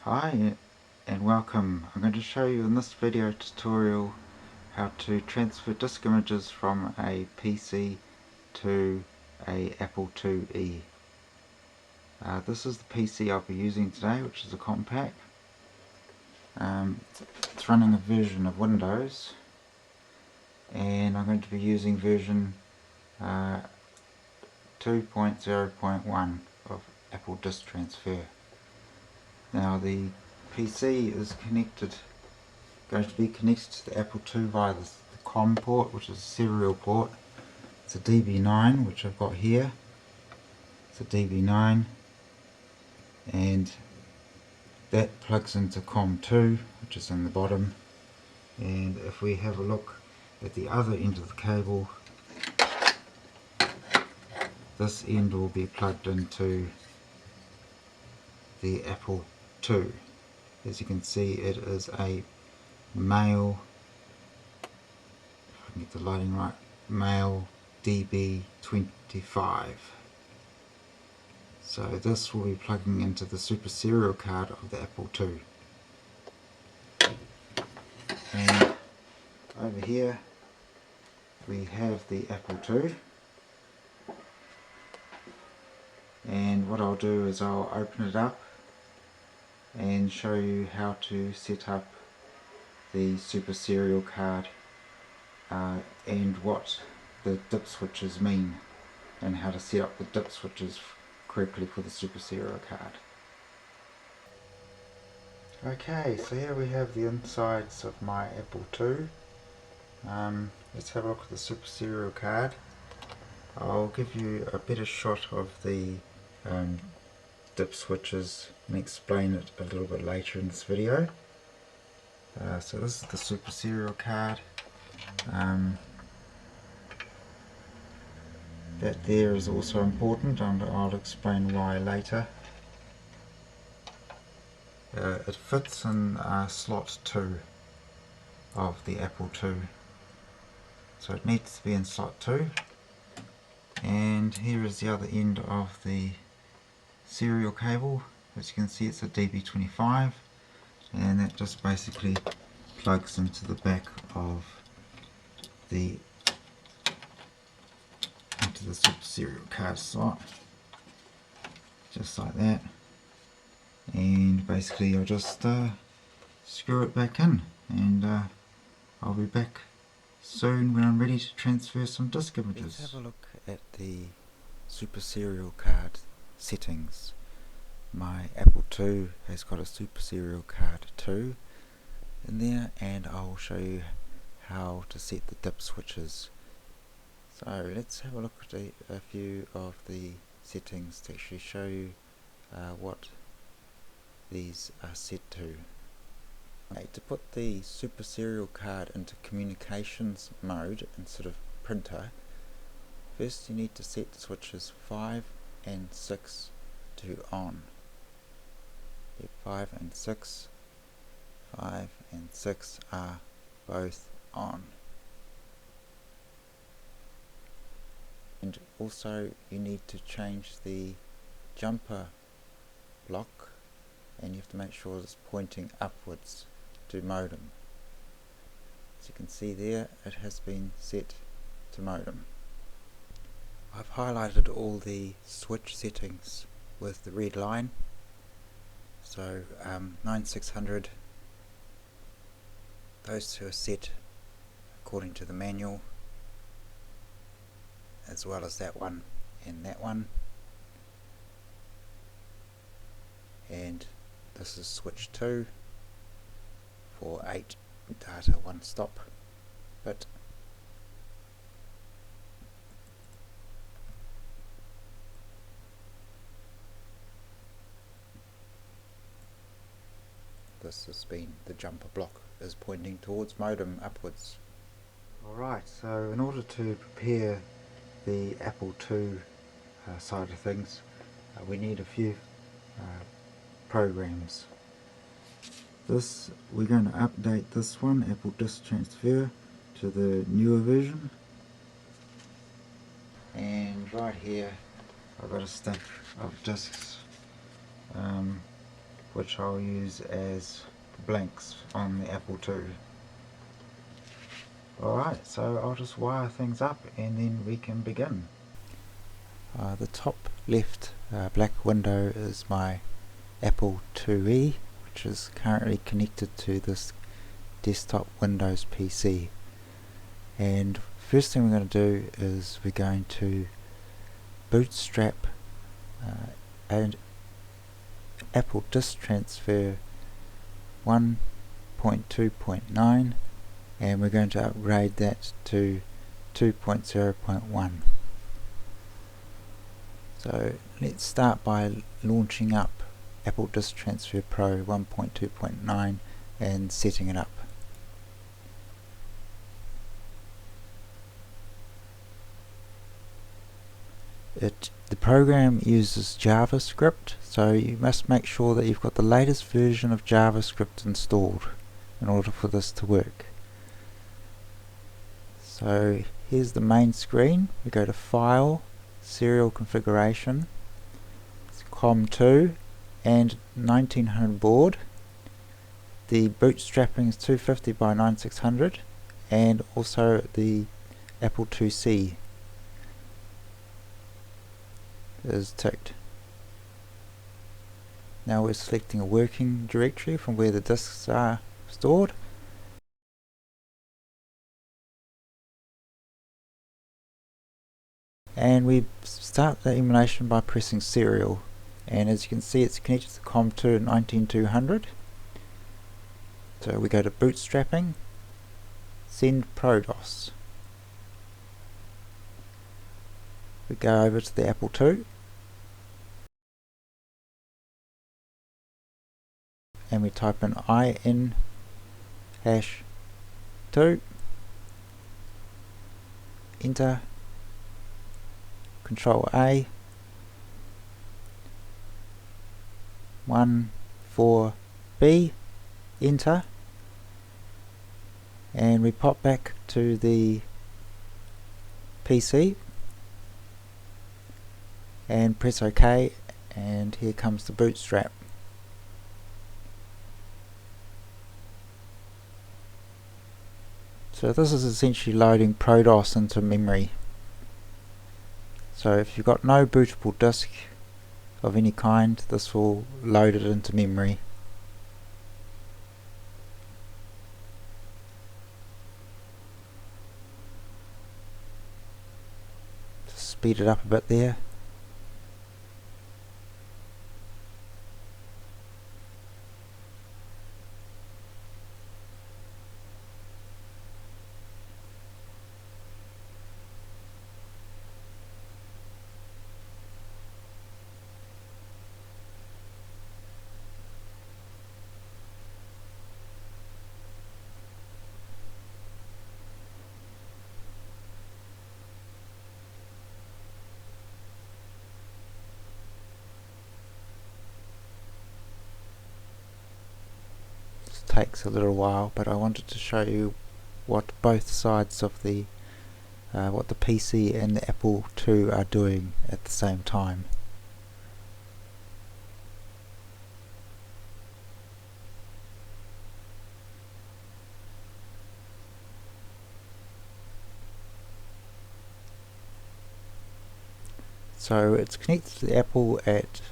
Hi and welcome. I'm going to show you in this video tutorial how to transfer disk images from a PC to a Apple IIe. This is the PC I'll be using today, which is a compact. It's running a version of Windows, and I'm going to be using version 2.0.1 of Apple Disk Transfer. Now the PC is going to be connected to the Apple II via the COM port, which is a serial port. It's a DB9, which I've got here. It's a DB9, and that plugs into COM2, which is in the bottom. And if we have a look at the other end of the cable, this end will be plugged into the Apple II. As you can see, it is a male, if I can get the lighting right, male DB25. So this will be plugging into the super serial card of the Apple II. And over here we have the Apple II. And what I'll do is I'll open it up and show you how to set up the super serial card and what the dip switches mean, and how to set up the dip switches correctly for the super serial card. Okay, so here we have the insides of my Apple II. Let's have a look at the super serial card. I'll give you a better shot of the dip switches and explain it a little bit later in this video. So this is the super serial card. That there is also important, and I'll explain why later. It fits in slot 2 of the Apple II, so it needs to be in slot 2. And here is the other end of the serial cable. As you can see, it's a DB25, and that just basically plugs into the back of the super serial card slot, just like that. And basically I'll just screw it back in, and I'll be back soon when I'm ready to transfer some disk images. Let's have a look at the super serial card settings. My Apple II has got a super serial card 2 in there, and I'll show you how to set the dip switches. So let's have a look at a few of the settings to actually show you what these are set to. Okay, to put the super serial card into communications mode instead of printer, first you need to set the switches 5 and 6 to on. 5 and 6 are both on. And also you need to change the jumper block, and you have to make sure it's pointing upwards to modem. As you can see there, it has been set to modem. I've highlighted all the switch settings with the red line. So 9600, those two are set according to the manual, as well as that one and that one. And this is switch 2 for 8 data 1 stop bit. This has been, the jumper block is pointing towards modem upwards. Alright, so in order to prepare the Apple II side of things, we need a few programs. We're going to update this one, Apple Disk Transfer, to the newer version. And right here I've got a stack of disks. which I'll use as blanks on the Apple II. Alright, so I'll just wire things up and then we can begin. The top left black window is my Apple IIe, which is currently connected to this desktop Windows PC. And first thing we're going to do is we're going to bootstrap and Apple Disk Transfer 1.2.9, and we're going to upgrade that to 2.0.1. So let's start by launching up Apple Disk Transfer Pro 1.2.9 and setting it up. The program uses JavaScript, so you must make sure that you've got the latest version of JavaScript installed in order for this to work. So here's the main screen. We go to File, Serial Configuration, COM2 and 1900 board. The bootstrapping is 250 by 9600 and also the Apple IIc is ticked. Now we're selecting a working directory from where the disks are stored. And we start the emulation by pressing serial, and as you can see it's connected to COM2 19200. So we go to bootstrapping, send ProDOS. We go over to the Apple II and we type in in-2, enter, Control A, 14B, enter, and we pop back to the PC and press OK, and here comes the bootstrap. So this is essentially loading ProDOS into memory. So if you've got no bootable disk of any kind, this will load it into memory. Just speed it up a bit there. Takes a little while, but I wanted to show you what both sides of the what the PC and the Apple II are doing at the same time. So it's connected to the Apple at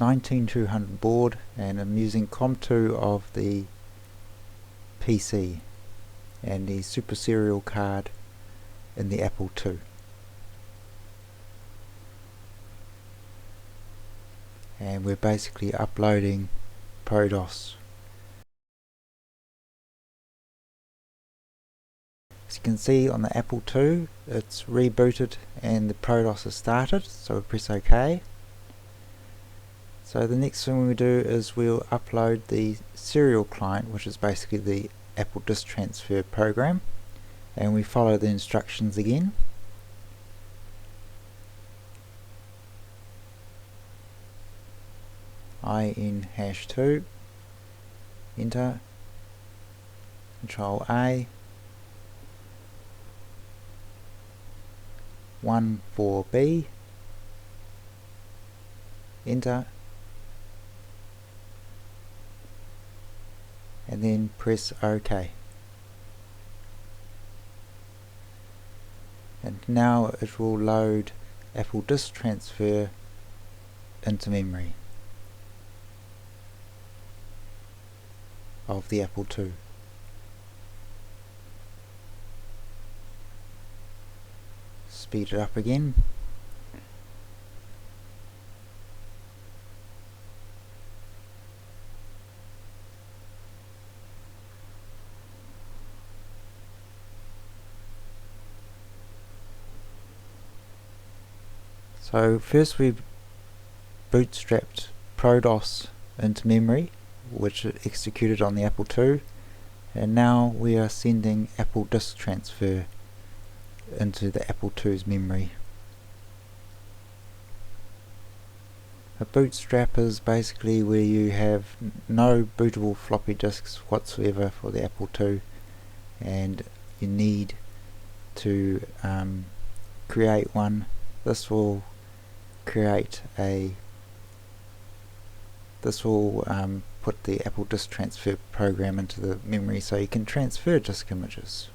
19200 board, and I'm using COM2 of the PC and the super serial card in the Apple II. And we're basically uploading ProDOS. As you can see on the Apple II, it's rebooted and the ProDOS is started, so we press OK. So the next thing we do is we'll upload the serial client, which is basically the Apple Disk Transfer program, and we follow the instructions again. in-2, enter, Control A, 14B, enter, and then press OK. And now it will load Apple Disk Transfer into memory of the Apple II. Speed it up again. So first we bootstrapped ProDOS into memory, which it executed on the Apple II, and now we are sending Apple Disk Transfer into the Apple II's memory. A bootstrap is basically where you have no bootable floppy disks whatsoever for the Apple II, and you need to create one. This will create put the Apple Disk Transfer program into the memory so you can transfer disk images.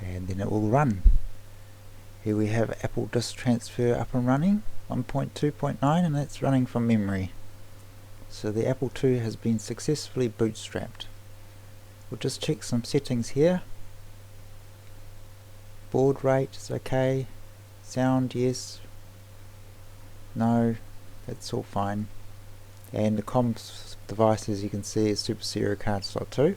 And then it will run. Here we have Apple Disk Transfer up and running, 1.2.9, and that's running from memory. So the Apple II has been successfully bootstrapped. We'll just check some settings here. Baud rate is okay. Sound, yes. No, that's all fine. And the comms device, as you can see, is Super Serial Card Slot 2.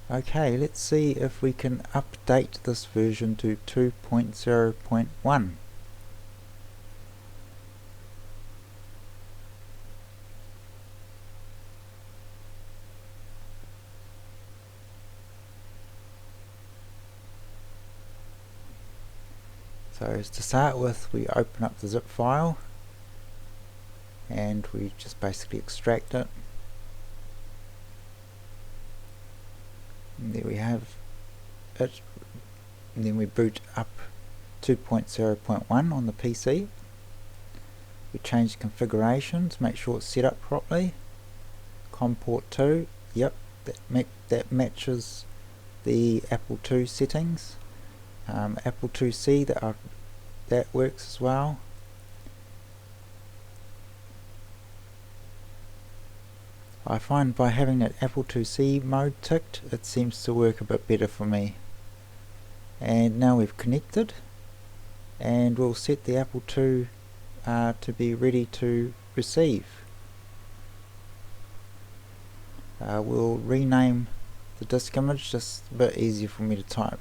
Okay, let's see if we can update this version to 2.0.1. So to start with, we open up the zip file and we just basically extract it. And there we have it. And then we boot up 2.0.1 on the PC. We change configuration to make sure it's set up properly. COM port 2, yep, that matches the Apple II settings. Apple IIc, that works as well. I find by having that Apple IIc mode ticked, it seems to work a bit better for me. And now we've connected, and we'll set the Apple II to be ready to receive. We'll rename the disk image, just a bit easier for me to type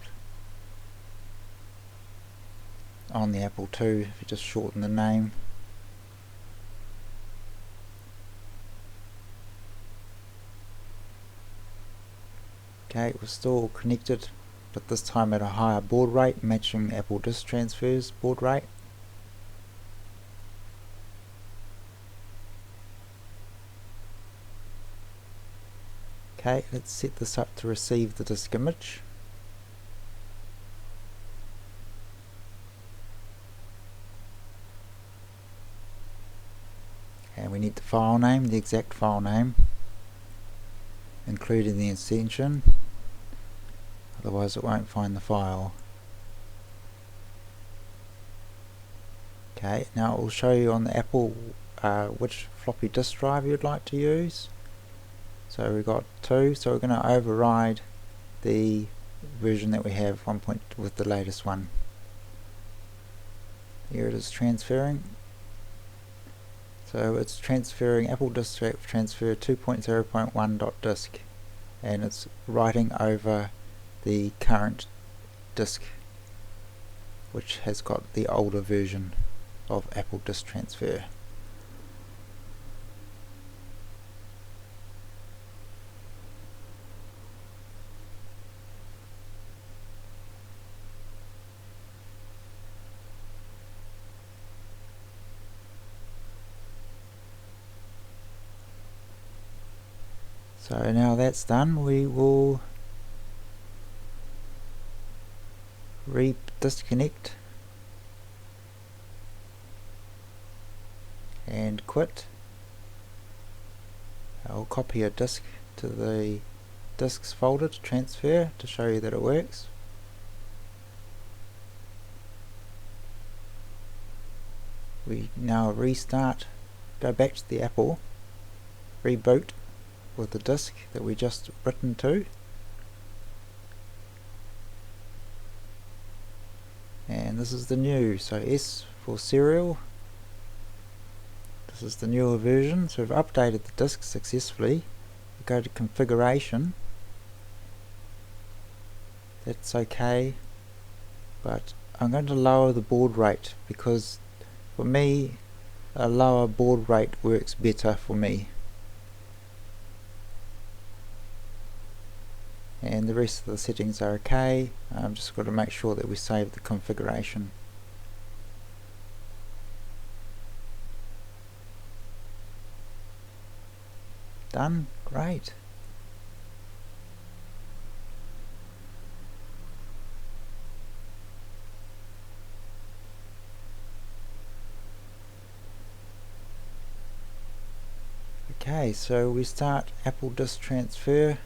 on the Apple II if you just shorten the name. Okay, we're still connected, but this time at a higher baud rate, matching Apple Disk Transfer's baud rate. Okay, let's set this up to receive the disk image. And we need the file name, the exact file name, including the extension, otherwise it won't find the file. Okay, now it will show you on the Apple which floppy disk drive you'd like to use. So we've got 2, so we're going to override the version that we have, with the latest one. Here it is transferring. So it's transferring Apple Disk Transfer 2.0.1.disk, and it's writing over the current disk, which has got the older version of Apple Disk Transfer. So that's done, we will disconnect and quit. I'll copy a disk to the disks folder to transfer to show you that it works. We now restart, go back to the Apple, reboot with the disk that we just written to, and this is the new, so S for serial. This is the newer version, so we've updated the disk successfully. We go to configuration, that's okay, but I'm going to lower the baud rate because for me a lower baud rate works better for me. And the rest of the settings are okay. I'm just got to make sure that we save the configuration. Done, great. Okay, so we start Apple Disk Transfer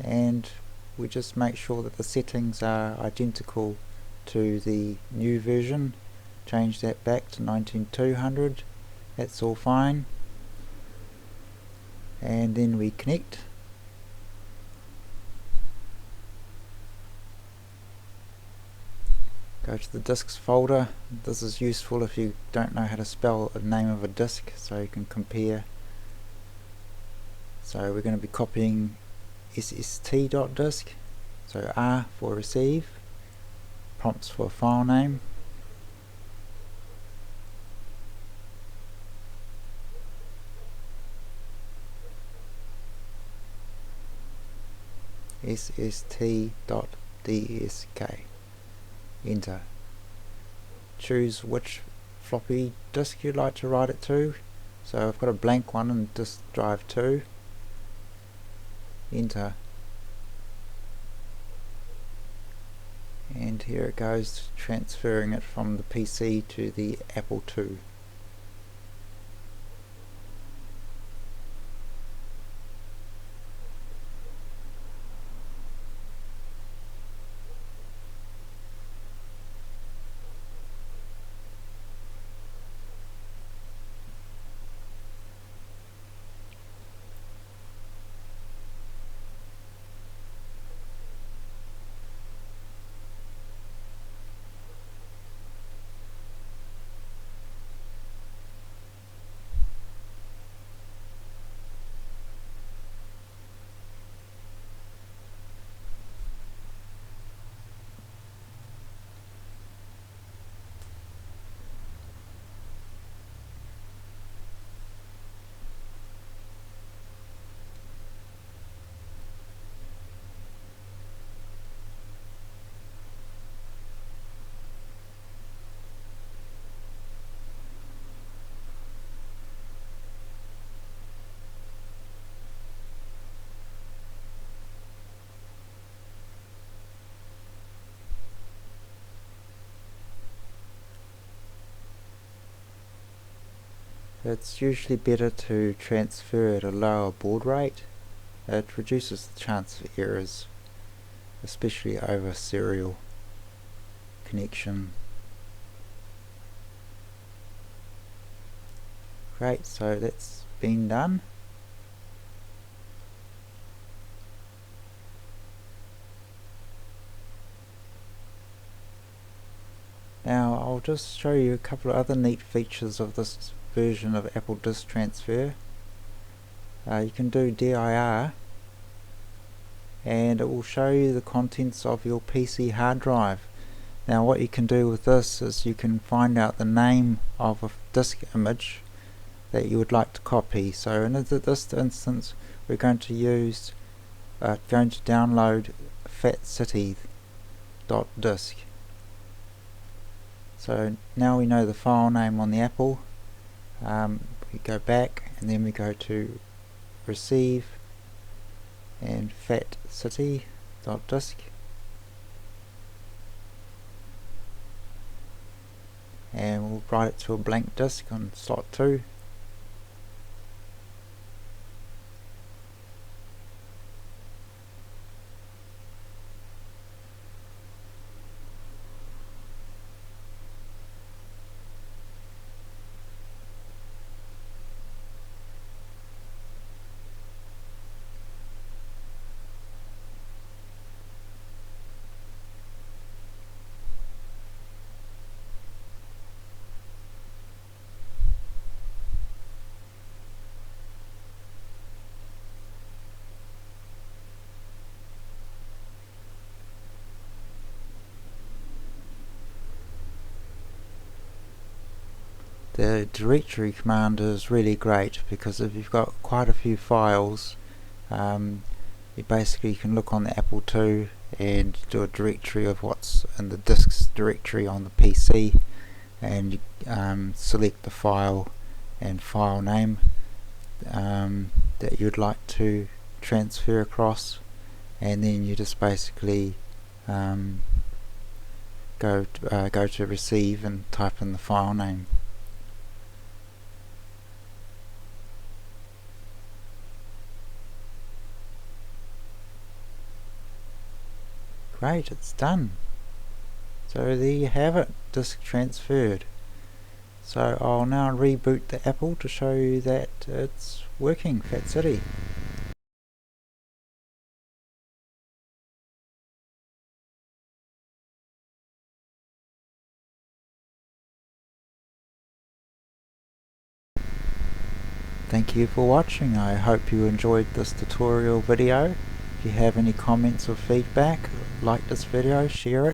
and we just make sure that the settings are identical to the new version. Change that back to 19200, that's all fine. And then we connect. Go to the disks folder. This is useful if you don't know how to spell the name of a disk, so you can compare. So we're going to be copying sst.disk, so R for receive, prompts for file name, sst.dsk, enter. Choose which floppy disk you'd like to write it to, so I've got a blank one in disk drive 2, enter, and here it goes, transferring it from the PC to the Apple II. It's usually better to transfer at a lower baud rate. It reduces the chance of errors, especially over serial connection. Great, so that's been done. Now I'll just show you a couple of other neat features of this version of Apple Disk Transfer. You can do dir and it will show you the contents of your PC hard drive. Now what you can do with this is you can find out the name of a disk image that you would like to copy. So in this instance we're going to use download fatcity.disk. So now we know the file name on the Apple. We go back and then we go to receive and fatcity.disk, and we'll write it to a blank disk on slot 2. The directory command is really great because if you've got quite a few files, you basically can look on the Apple II and do a directory of what's in the disks directory on the PC, and select the file and file name that you'd like to transfer across, and then you just basically go to receive and type in the file name. Great, it's done. So there you have it, disk transferred. So I'll now reboot the Apple to show you that it's working, Fat City. Thank you for watching. I hope you enjoyed this tutorial video. If you have any comments or feedback, like this video, share it.